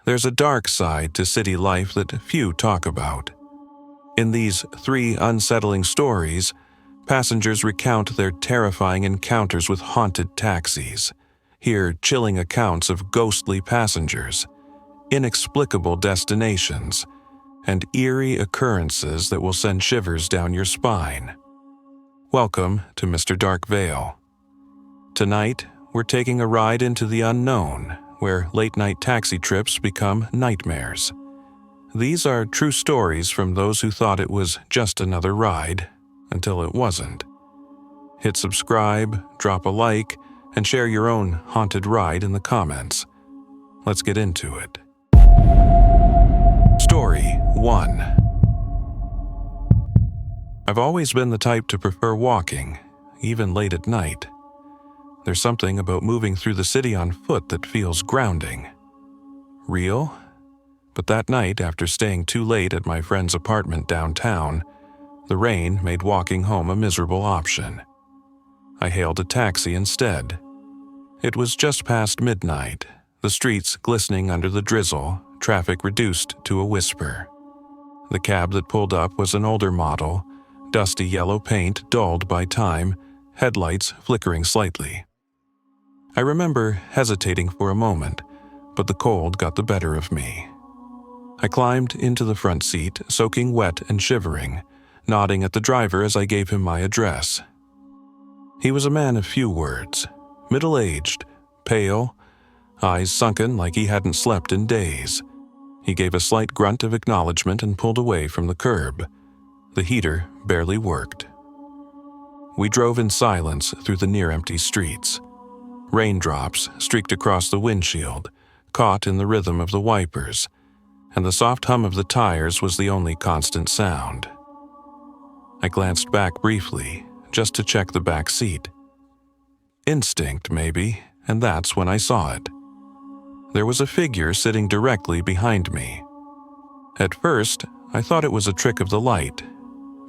There's a dark side to city life that few talk about. In these 3 unsettling stories, passengers recount their terrifying encounters with haunted taxis, hear chilling accounts of ghostly passengers, inexplicable destinations, and eerie occurrences that will send shivers down your spine. Welcome to Mr. Darkveil. Tonight, we're taking a ride into the unknown, where late-night taxi trips become nightmares. These are true stories from those who thought it was just another ride, until it wasn't. Hit subscribe, drop a like, and share your own haunted ride in the comments. Let's get into it. Story 1. I've always been the type to prefer walking, even late at night. There's something about moving through the city on foot that feels grounding. Real? But that night, after staying too late at my friend's apartment downtown, the rain made walking home a miserable option. I hailed a taxi instead. It was just past midnight, the streets glistening under the drizzle, traffic reduced to a whisper. The cab that pulled up was an older model, dusty yellow paint dulled by time, headlights flickering slightly. I remember hesitating for a moment, but the cold got the better of me. I climbed into the front seat, soaking wet and shivering, nodding at the driver as I gave him my address. He was a man of few words, middle-aged, pale, eyes sunken like he hadn't slept in days. He gave a slight grunt of acknowledgement and pulled away from the curb. The heater barely worked. We drove in silence through the near-empty streets. Raindrops streaked across the windshield, caught in the rhythm of the wipers, and the soft hum of the tires was the only constant sound. I glanced back briefly, just to check the back seat. Instinct, maybe, and that's when I saw it. There was a figure sitting directly behind me. At first, I thought it was a trick of the light,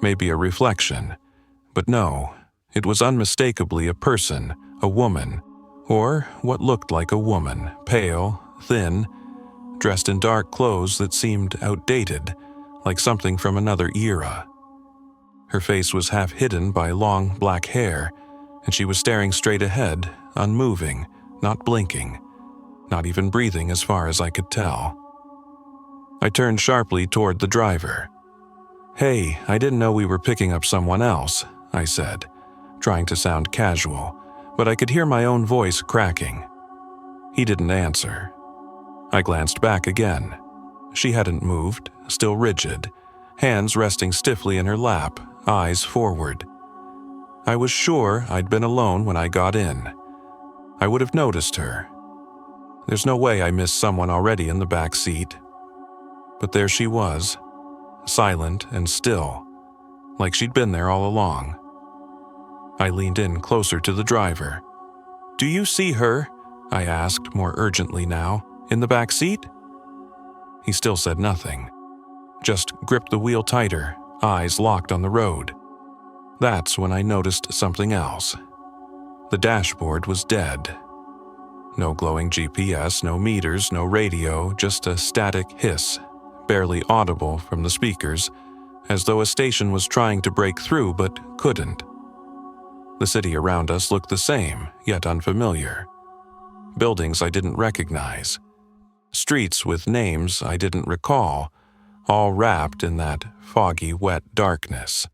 maybe a reflection, but no, it was unmistakably a person, a woman, or what looked like a woman, pale, thin, dressed in dark clothes that seemed outdated, like something from another era. Her face was half hidden by long black hair, and she was staring straight ahead, unmoving, not blinking, not even breathing as far as I could tell. I turned sharply toward the driver. "Hey, I didn't know we were picking up someone else," I said, trying to sound casual, but I could hear my own voice cracking. He didn't answer. I glanced back again. She hadn't moved, still rigid, hands resting stiffly in her lap, eyes forward. I was sure I'd been alone when I got in. I would have noticed her. There's no way I missed someone already in the back seat. But there she was, silent and still, like she'd been there all along. I leaned in closer to the driver. "Do you see her?" I asked more urgently now. "In the back seat?" He still said nothing, just gripped the wheel tighter, eyes locked on the road. That's when I noticed something else. The dashboard was dead. No glowing GPS, no meters, no radio, just a static hiss, barely audible from the speakers, as though a station was trying to break through but couldn't. The city around us looked the same, yet unfamiliar. Buildings I didn't recognize. Streets with names I didn't recall, all wrapped in that foggy, wet darkness.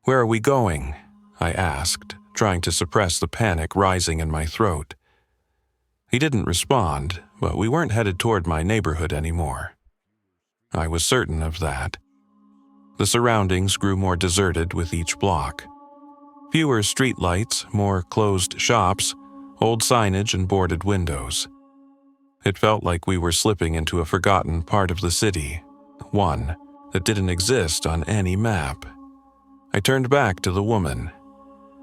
"Where are we going?" I asked, trying to suppress the panic rising in my throat. He didn't respond, but we weren't headed toward my neighborhood anymore. I was certain of that. The surroundings grew more deserted with each block. Fewer streetlights, more closed shops, old signage and boarded windows. It felt like we were slipping into a forgotten part of the city, one that didn't exist on any map. I turned back to the woman.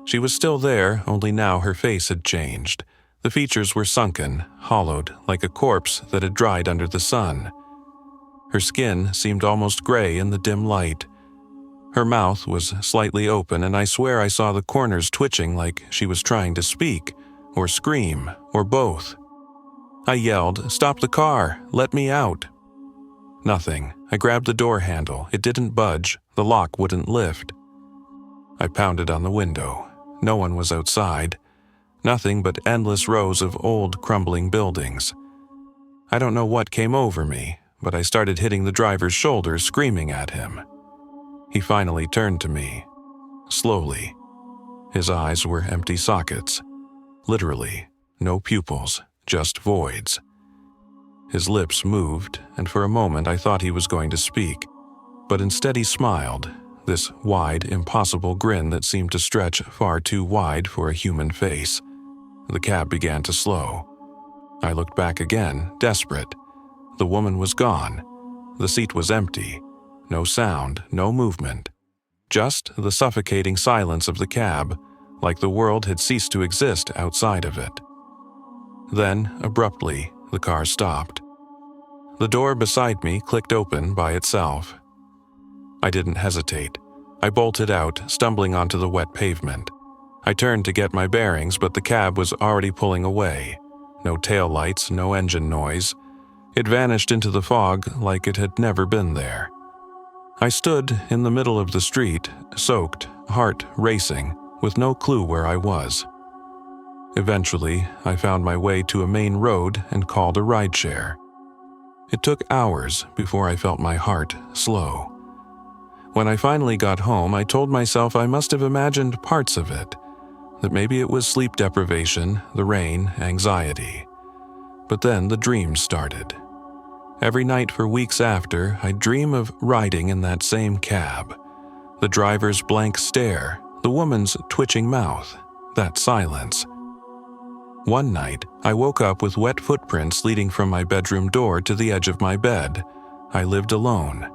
She was still there, only now her face had changed. The features were sunken, hollowed, like a corpse that had dried under the sun. Her skin seemed almost gray in the dim light. Her mouth was slightly open, and I swear I saw the corners twitching like she was trying to speak, or scream, or both. I yelled, "Stop the car! Let me out!" Nothing. I grabbed the door handle. It didn't budge. The lock wouldn't lift. I pounded on the window. No one was outside. Nothing but endless rows of old, crumbling buildings. I don't know what came over me, but I started hitting the driver's shoulder, screaming at him. He finally turned to me. Slowly. His eyes were empty sockets. Literally, no pupils, just voids. His lips moved, and for a moment I thought he was going to speak, but instead he smiled, this wide, impossible grin that seemed to stretch far too wide for a human face. The cab began to slow. I looked back again, desperate. The woman was gone. The seat was empty. No sound, no movement. Just the suffocating silence of the cab, like the world had ceased to exist outside of it. Then, abruptly, the car stopped. The door beside me clicked open by itself. I didn't hesitate. I bolted out, stumbling onto the wet pavement. I turned to get my bearings, but the cab was already pulling away. No taillights, no engine noise. It vanished into the fog like it had never been there. I stood in the middle of the street, soaked, heart racing, with no clue where I was. Eventually, I found my way to a main road and called a rideshare. It took hours before I felt my heart slow. When I finally got home, I told myself I must have imagined parts of it, that maybe it was sleep deprivation, the rain, anxiety. But then the dreams started. Every night for weeks after, I'd dream of riding in that same cab. The driver's blank stare, the woman's twitching mouth, that silence. One night, I woke up with wet footprints leading from my bedroom door to the edge of my bed. I lived alone.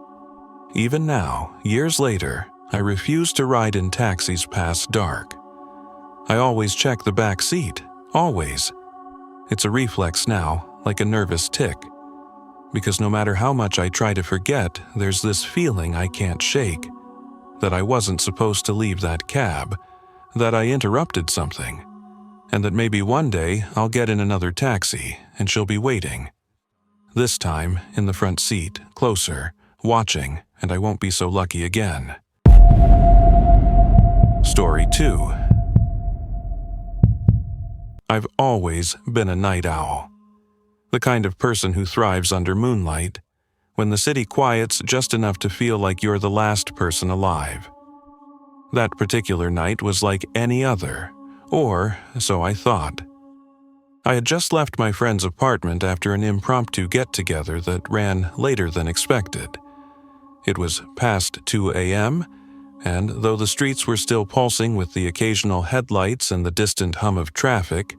Even now, years later, I refuse to ride in taxis past dark. I always check the back seat, always. It's a reflex now, like a nervous tick. Because no matter how much I try to forget, there's this feeling I can't shake. That I wasn't supposed to leave that cab, that I interrupted something, and that maybe one day I'll get in another taxi and she'll be waiting. This time, in the front seat, closer, watching, and I won't be so lucky again. Story 2. I've always been a night owl. The kind of person who thrives under moonlight, when the city quiets just enough to feel like you're the last person alive. That particular night was like any other, or so I thought. I had just left my friend's apartment after an impromptu get-together that ran later than expected. It was past 2 a.m., and though the streets were still pulsing with the occasional headlights and the distant hum of traffic,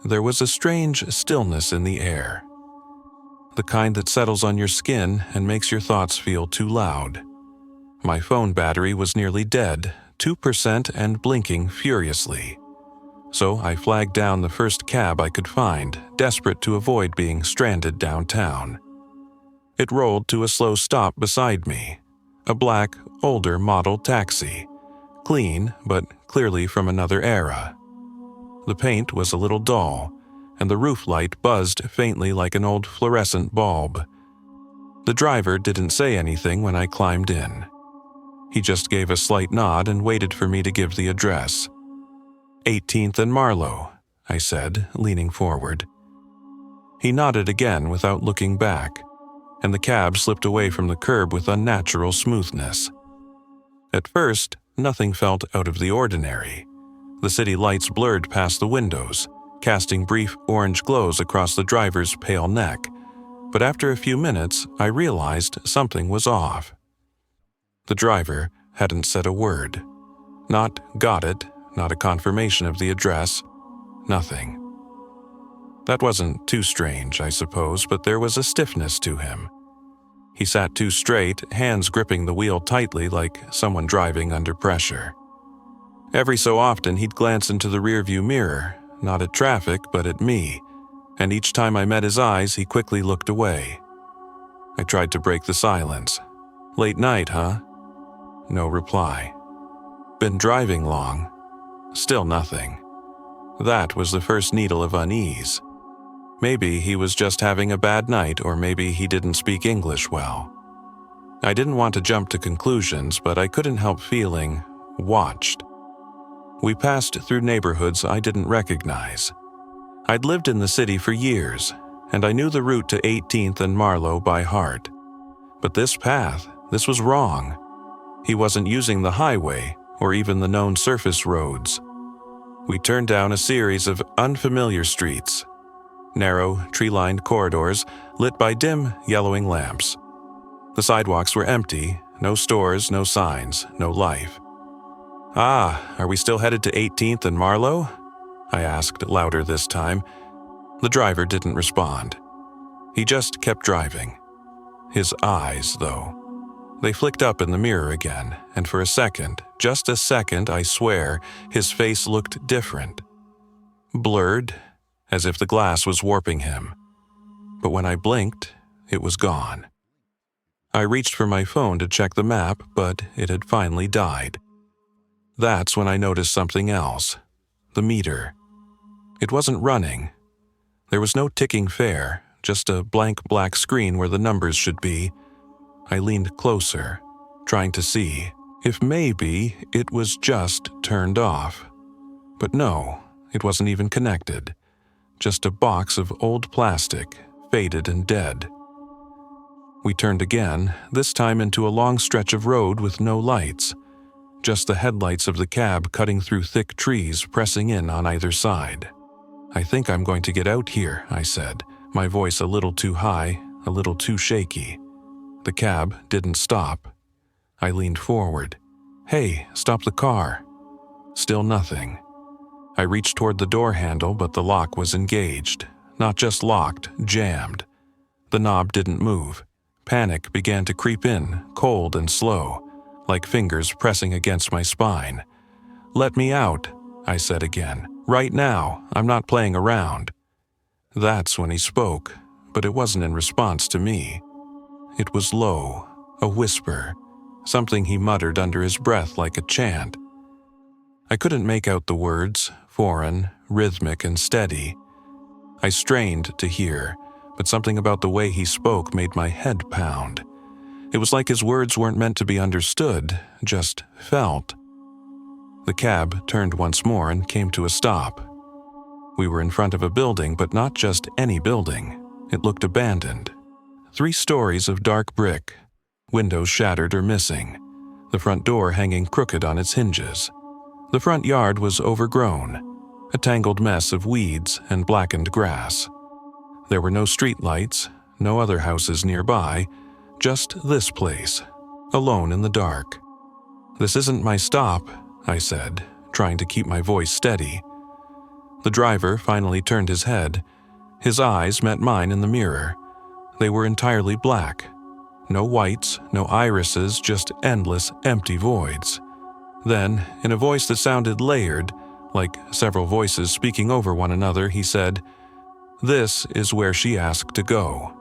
there was a strange stillness in the air. The kind that settles on your skin and makes your thoughts feel too loud. My phone battery was nearly dead, 2% and blinking furiously. So I flagged down the first cab I could find, desperate to avoid being stranded downtown. It rolled to a slow stop beside me. A black, older model taxi. Clean, but clearly from another era. The paint was a little dull, and the roof light buzzed faintly like an old fluorescent bulb. The driver didn't say anything when I climbed in. He just gave a slight nod and waited for me to give the address. 18th and Marlowe, I said, leaning forward. He nodded again without looking back, and the cab slipped away from the curb with unnatural smoothness. At first, nothing felt out of the ordinary. The city lights blurred past the windows, casting brief orange glows across the driver's pale neck, but after a few minutes, I realized something was off. The driver hadn't said a word. Not got it, not a confirmation of the address, nothing. That wasn't too strange, I suppose, but there was a stiffness to him. He sat too straight, hands gripping the wheel tightly like someone driving under pressure. Every so often he'd glance into the rearview mirror, not at traffic but at me, and each time I met his eyes he quickly looked away. I tried to break the silence. "Late night, huh?" No reply. "Been driving long?" Still nothing. That was the first needle of unease. Maybe he was just having a bad night, or maybe he didn't speak English well. I didn't want to jump to conclusions, but I couldn't help feeling watched. We passed through neighborhoods I didn't recognize. I'd lived in the city for years, and I knew the route to 18th and Marlowe by heart. But this path, this was wrong. He wasn't using the highway or even the known surface roads. We turned down a series of unfamiliar streets, narrow, tree-lined corridors lit by dim, yellowing lamps. The sidewalks were empty, no stores, no signs, no life. "Ah, are we still headed to 18th and Marlowe?" I asked louder this time. The driver didn't respond. He just kept driving. His eyes, though. They flicked up in the mirror again, and for a second, just a second, I swear, his face looked different. Blurred, as if the glass was warping him. But when I blinked, it was gone. I reached for my phone to check the map, but it had finally died. That's when I noticed something else. The meter. It wasn't running. There was no ticking fare, just a blank black screen where the numbers should be. I leaned closer, trying to see if maybe it was just turned off. But no, it wasn't even connected. Just a box of old plastic, faded and dead. We turned again, this time into a long stretch of road with no lights. Just the headlights of the cab cutting through thick trees pressing in on either side. "I think I'm going to get out here," I said, my voice a little too high, a little too shaky. The cab didn't stop. I leaned forward. "Hey, stop the car." Still nothing. I reached toward the door handle, but the lock was engaged. Not just locked, jammed. The knob didn't move. Panic began to creep in, cold and slow, like fingers pressing against my spine. "Let me out," I said again. "Right now, I'm not playing around." That's when he spoke, but it wasn't in response to me. It was low, a whisper, something he muttered under his breath like a chant. I couldn't make out the words, foreign, rhythmic, and steady. I strained to hear, but something about the way he spoke made my head pound. It was like his words weren't meant to be understood, just felt. The cab turned once more and came to a stop. We were in front of a building, but not just any building. It looked abandoned. 3 stories of dark brick, windows shattered or missing, the front door hanging crooked on its hinges. The front yard was overgrown, a tangled mess of weeds and blackened grass. There were no streetlights, no other houses nearby, just this place, alone in the dark. "This isn't my stop," I said, trying to keep my voice steady. The driver finally turned his head. His eyes met mine in the mirror. They were entirely black. No whites, no irises, just endless, empty voids. Then, in a voice that sounded layered, like several voices speaking over one another, he said, "This is where she asked to go."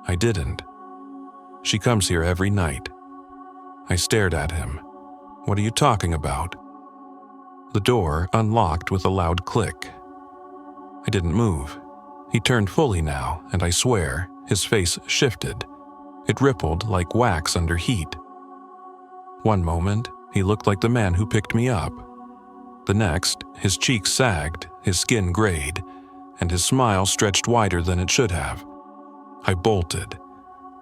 I didn't. "She comes here every night." I stared at him. "What are you talking about?" The door unlocked with a loud click. I didn't move. He turned fully now, and I swear, his face shifted. It rippled like wax under heat. One moment, he looked like the man who picked me up. The next, his cheeks sagged, his skin grayed, and his smile stretched wider than it should have. I bolted.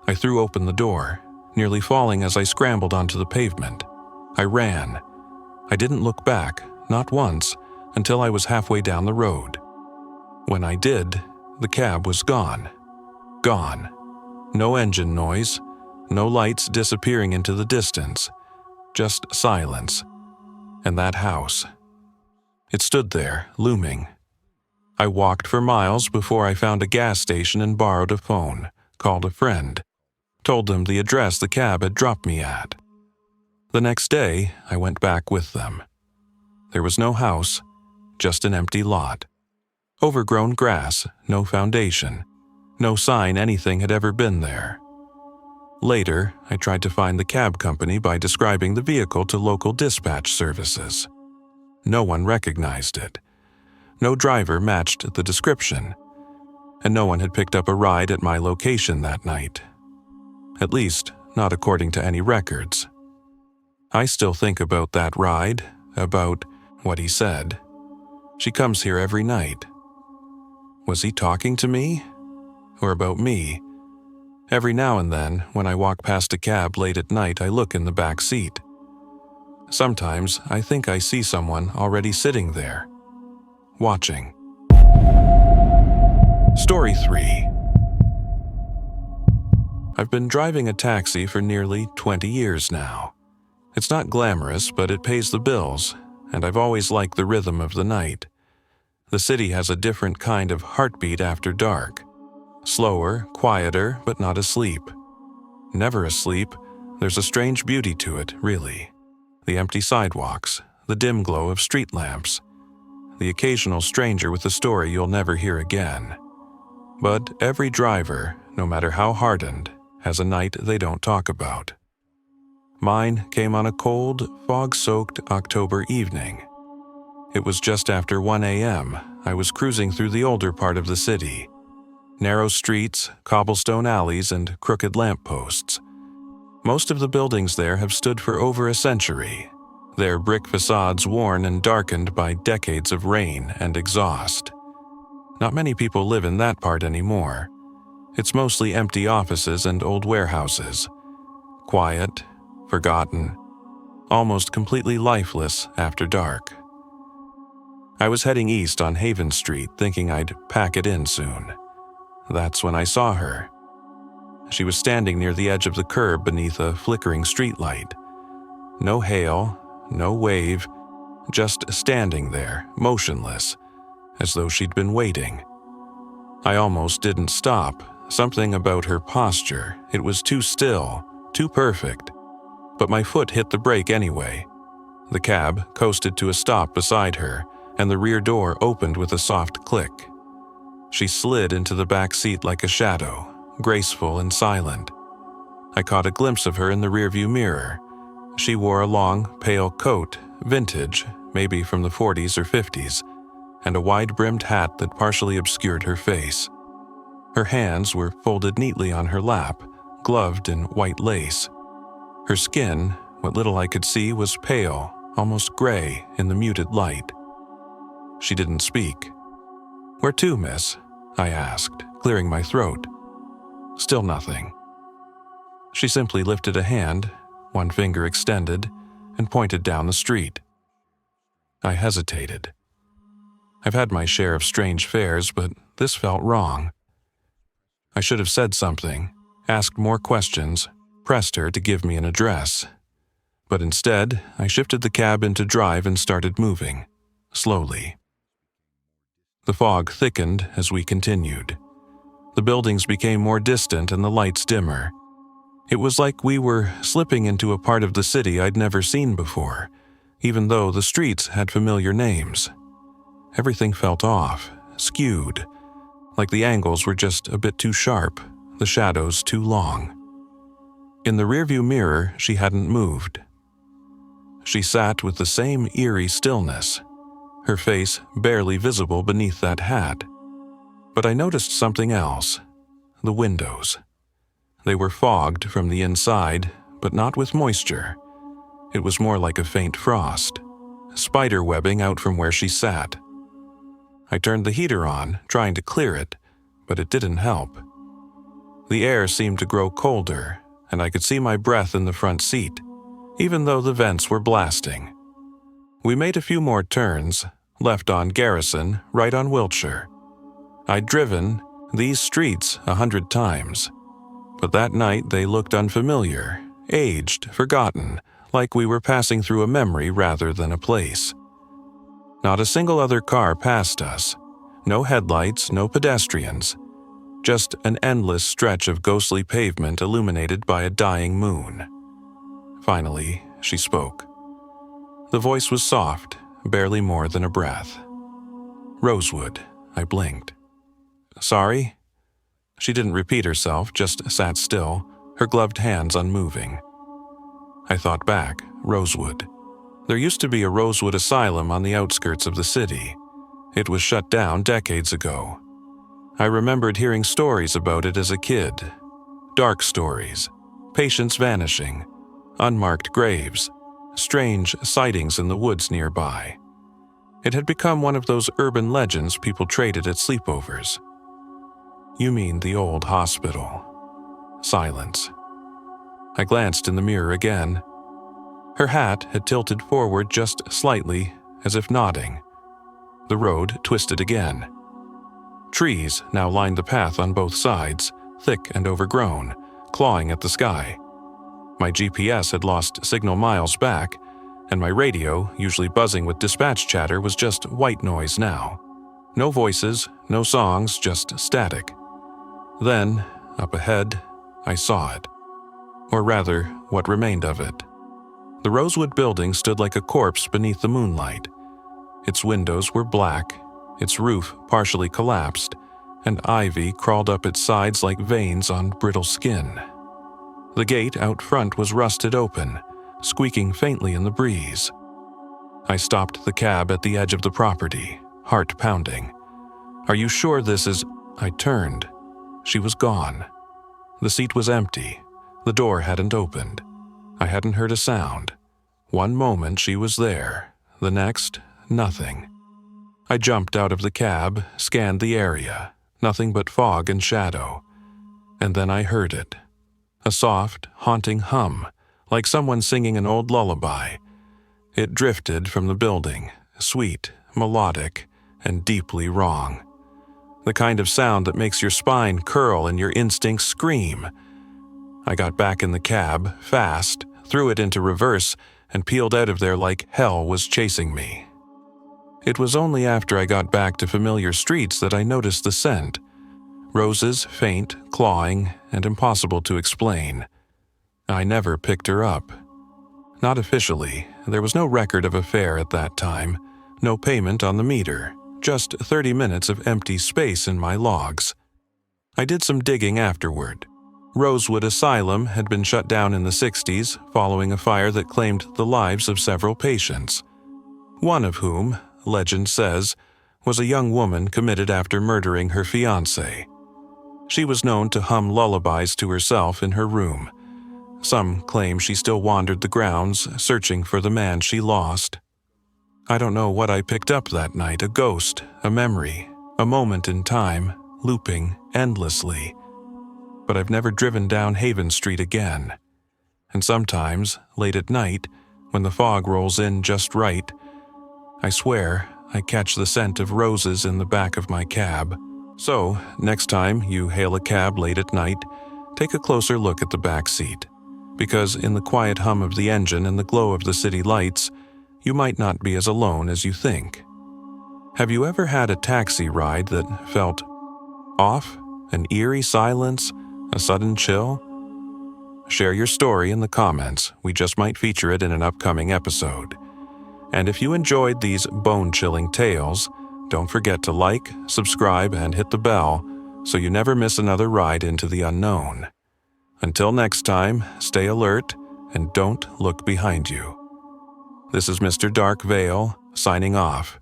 I threw open the door, nearly falling as I scrambled onto the pavement. I ran. I didn't look back, not once, until I was halfway down the road. When I did, the cab was gone. Gone. No engine noise, no lights disappearing into the distance, just silence. And that house. It stood there, looming. I walked for miles before I found a gas station and borrowed a phone, called a friend, told them the address the cab had dropped me at. The next day, I went back with them. There was no house, just an empty lot. Overgrown grass, no foundation, no sign anything had ever been there. Later, I tried to find the cab company by describing the vehicle to local dispatch services. No one recognized it. No driver matched the description. and no one had picked up a ride at my location that night. At least, not according to any records. I still think about that ride, about what he said. She comes here every night. Was he talking to me? Or about me? Every now and then, when I walk past a cab late at night, I look in the back seat. Sometimes I think I see someone already sitting there, watching. Story 3. I've been driving a taxi for nearly 20 years now. It's not glamorous, but it pays the bills, and I've always liked the rhythm of the night. The city has a different kind of heartbeat after dark. Slower, quieter, but not asleep. Never asleep, there's a strange beauty to it, really. The empty sidewalks, the dim glow of street lamps, the occasional stranger with a story you'll never hear again. But every driver, no matter how hardened, has a night they don't talk about. Mine came on a cold, fog-soaked October evening. It was just after 1 a.m. I was cruising through the older part of the city. Narrow streets, cobblestone alleys, and crooked lampposts. Most of the buildings there have stood for over a century, their brick facades worn and darkened by decades of rain and exhaust. Not many people live in that part anymore. It's mostly empty offices and old warehouses. Quiet, forgotten, almost completely lifeless after dark. I was heading east on Haven Street, thinking I'd pack it in soon. That's when I saw her. She was standing near the edge of the curb beneath a flickering streetlight. No hail, no wave, just standing there, motionless, as though she'd been waiting. I almost didn't stop. Something about her posture, it was too still, too perfect. But my foot hit the brake anyway. The cab coasted to a stop beside her, and the rear door opened with a soft click. She slid into the back seat like a shadow, graceful and silent. I caught a glimpse of her in the rearview mirror. She wore a long, pale coat, vintage, maybe from the 40s or 50s, and a wide-brimmed hat that partially obscured her face. Her hands were folded neatly on her lap, gloved in white lace. Her skin, what little I could see, was pale, almost gray in the muted light. She didn't speak. "Where to, miss?" I asked, clearing my throat. Still nothing. She simply lifted a hand, one finger extended, and pointed down the street. I hesitated. I've had my share of strange fares, but this felt wrong. I should have said something, asked more questions, pressed her to give me an address. But instead, I shifted the cab into drive and started moving, slowly. The fog thickened as we continued. The buildings became more distant and the lights dimmer. It was like we were slipping into a part of the city I'd never seen before, even though the streets had familiar names. Everything felt off, skewed, like the angles were just a bit too sharp, the shadows too long. In the rearview mirror, she hadn't moved. She sat with the same eerie stillness, her face barely visible beneath that hat. But I noticed something else: the windows. They were fogged from the inside, but not with moisture. It was more like a faint frost, spider webbing out from where she sat. I turned the heater on, trying to clear it, but it didn't help. The air seemed to grow colder, and I could see my breath in the front seat, even though the vents were blasting. We made a few more turns, left on Garrison, right on Wiltshire. I'd driven these streets 100 times, but that night they looked unfamiliar, aged, forgotten, like we were passing through a memory rather than a place. Not a single other car passed us. No headlights, no pedestrians. Just an endless stretch of ghostly pavement illuminated by a dying moon. Finally, she spoke. The voice was soft, barely more than a breath. "Rosewood," I blinked. "Sorry?" She didn't repeat herself, just sat still, her gloved hands unmoving. I thought back, Rosewood. There used to be a Rosewood Asylum on the outskirts of the city. It was shut down decades ago. I remembered hearing stories about it as a kid. Dark stories, patients vanishing, unmarked graves, strange sightings in the woods nearby. It had become one of those urban legends people traded at sleepovers. You mean the old hospital. Silence. I glanced in the mirror again. Her hat had tilted forward just slightly, as if nodding. The road twisted again. Trees now lined the path on both sides, thick and overgrown, clawing at the sky. My GPS had lost signal miles back, and my radio, usually buzzing with dispatch chatter, was just white noise now. No voices, no songs, just static. Then, up ahead, I saw it. Or rather, what remained of it. The Rosewood building stood like a corpse beneath the moonlight. Its windows were black, its roof partially collapsed, and ivy crawled up its sides like veins on brittle skin. The gate out front was rusted open, squeaking faintly in the breeze. I stopped the cab at the edge of the property, heart pounding. "Are you sure this is—" I turned. She was gone. The seat was empty. The door hadn't opened. I hadn't heard a sound. One moment she was there, the next, nothing. I jumped out of the cab, scanned the area, nothing but fog and shadow. And then I heard it. A soft, haunting hum, like someone singing an old lullaby. It drifted from the building, sweet, melodic, and deeply wrong. The kind of sound that makes your spine curl and your instincts scream. I got back in the cab, fast, threw it into reverse, and peeled out of there like hell was chasing me. It was only after I got back to familiar streets that I noticed the scent. Roses, faint, clawing, and impossible to explain. I never picked her up. Not officially. There was no record of a fare at that time, no payment on the meter, just 30 minutes of empty space in my logs. I did some digging afterward. Rosewood Asylum had been shut down in the 60s following a fire that claimed the lives of several patients. One of whom, legend says, was a young woman committed after murdering her fiancé. She was known to hum lullabies to herself in her room. Some claim she still wandered the grounds, searching for the man she lost. I don't know what I picked up that night, a ghost, a memory, a moment in time, looping endlessly. But I've never driven down Haven Street again. And sometimes, late at night, when the fog rolls in just right, I swear I catch the scent of roses in the back of my cab. So, next time you hail a cab late at night, take a closer look at the back seat. Because in the quiet hum of the engine and the glow of the city lights, you might not be as alone as you think. Have you ever had a taxi ride that felt off? An eerie silence? A sudden chill? Share your story in the comments. We just might feature it in an upcoming episode. And if you enjoyed these bone-chilling tales, don't forget to like, subscribe, and hit the bell so you never miss another ride into the unknown. Until next time, stay alert and don't look behind you. This is Mr. Darkveil, signing off.